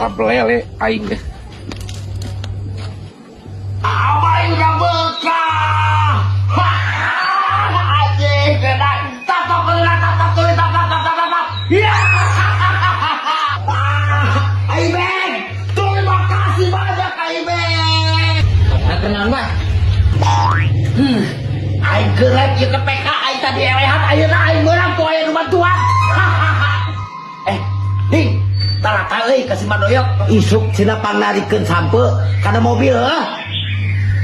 para belele aing deh. Abang udah bekah. Anjing kena. Tatap kena tatap tulis tatap. Ya. Aibeng, terima kasih banyak Aibeng. Kenapa? Aing gerak ke PK aing tadi elehan ayeuna aing meurang ku aya nu bantuan. Ding, talata euy ka si Madoyok isuk cenah pangnarikeun sampe kana mobil heuh.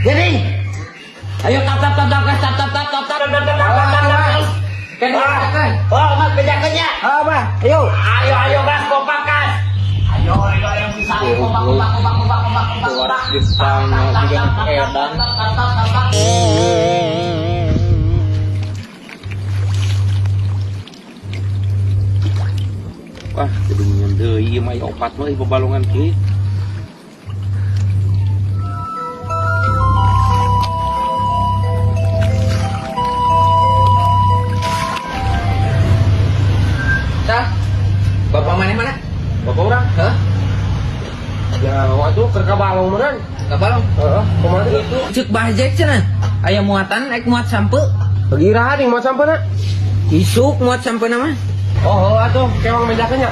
Ya Ding. Ayo tap. Oh, mas bejakeun nya. Apa? Ayo. Ayo gas kompak gas. Ayo yang bisa kompak. Keluar Jepang juga edan. Wah, jadi deui mah opat mah bebalongan kieu. Tah. Bapak mana? Bapak urang? Hah? Ya, waktu keur ka balong meureun. Kabalong. Heeh, kumaha Itu cek bahjek cenah. Aya muatan naik muat sampe. Begira ding mau sampena. Isuk muat sampe mah. Oh, atuh kewang mejakeun nya.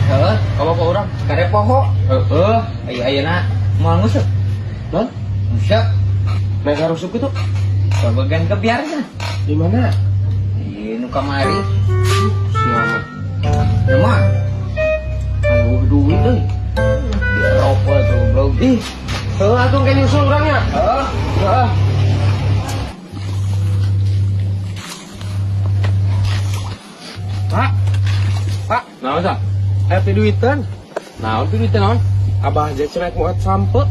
Heeh. Ka bapak urang. Kare poho. Heeh. Ayeuna moal nguseup. Hah? Nguseup. Nek harusuk itu Babagan kebiar cenah. di mana? Di nu kamari. Siapa? Nama. Kalau duit euy. Biar rokok itu goblok. Ih, heuh atuh ke nyusul urangnya. Heeh. Heeh. Pak, naon sah? Happy duitan. Naon tuh duitan naon? Abah aja cerai muat sampe.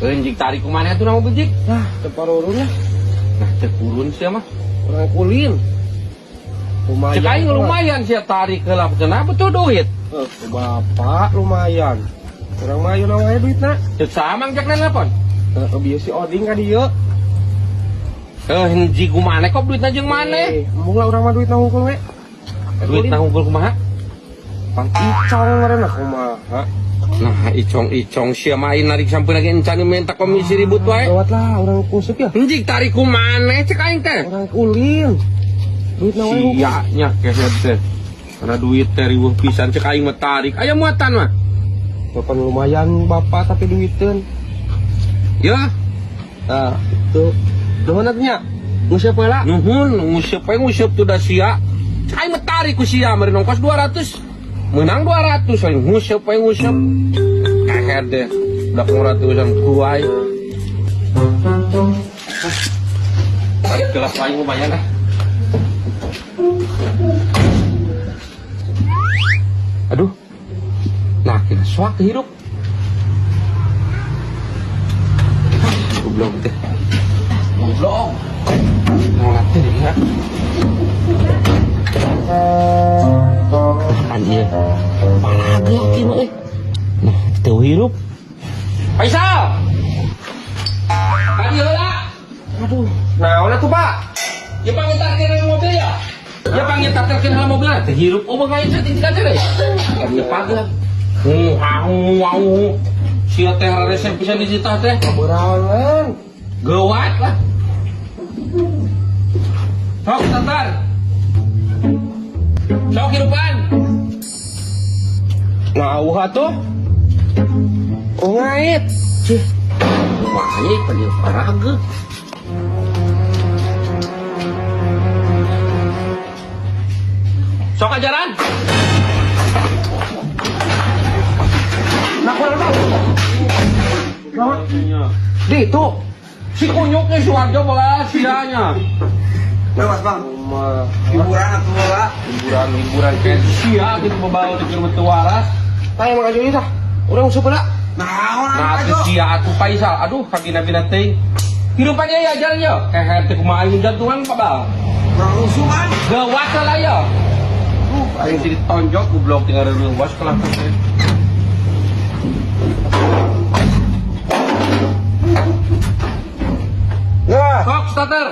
Enjing tarik ku mana tuh nama bejik? Nah, teparurunnya. Nah, teu kurun sia mah. Orang kulin. Lumayan. Cek aing lumayan sia tarik heula kenapa tuh duit? Bapak lumayan. Orang mah ayeuna wae duitna. Cek samang cek nelpon. Bieu si Oding ka dieu. Hiji ku mana kok duitna jeung maneh? Embung lah urang mah duitna hungkul we. Duitna hungkul kumaha? Pan icong ngaranna kumaha. Nah, icong sia main narik sampeun lagi encan minta komisi ribut wae. Lewat lah orang kusuk ya. Hiji tarik ku maneh cek aing teh. Orang kulin. Duitna wae hungkul. Sia nya keset teh. Karena duit teh riweuh pisan cek aing mah tarik. Aya muatan mah. Bapak lumayan bapak tapi duiteun. Ya, Nah, itu. Nuhun atunya. Nguseup heula. nuhun nguseup tuh da sia. Cek aing mah tarik ku sia meureun ongkos 200. Menang 200 aing nguseup. Kehet deh. Udah 200-an kuai. Tarik gelas aing lumayan dah. Aduh. Nah, kena suak hirup. Goblok teh. Goblok. Nolak teh ya. Anjir. Palagi kieu euy. Nah, teu hirup. Faisal. Tadi heula. Aduh, naon atuh, Pak? Ya panggil tarkir mobil ya. Ya panggil tarkir mobil. Teu hirup oh ngain saeutik ka teh. Tadi pagah. Wow. Sia teh resep bisa disita teh. Berangan. Gawat lah. Sok tatar. Sok hirupan. Nauh atuh. Oh ngait. Cih. Wahai panggil paraga. Sok ajaran. Nah, kurang naon? Di tuh. Si kunyuknya si Warjo bawa sianya. Bebas Bang. Rumah. Hiburan atuh heula. Liburan kayak sia gitu membawa di rumah waras. Tanya mang aja tah. Urang useup heula. Naon Nah, aja. tuh sia atuh Faisal. Aduh, kaki nabi teh. Hirupannya ya jalannya. Kayak teh kumaha aing jantungan pabal. Berusuhan. Gawat lah ya. Aing jadi tonjok goblok tinggal dulu was kelas teh. Nah, Sok starter.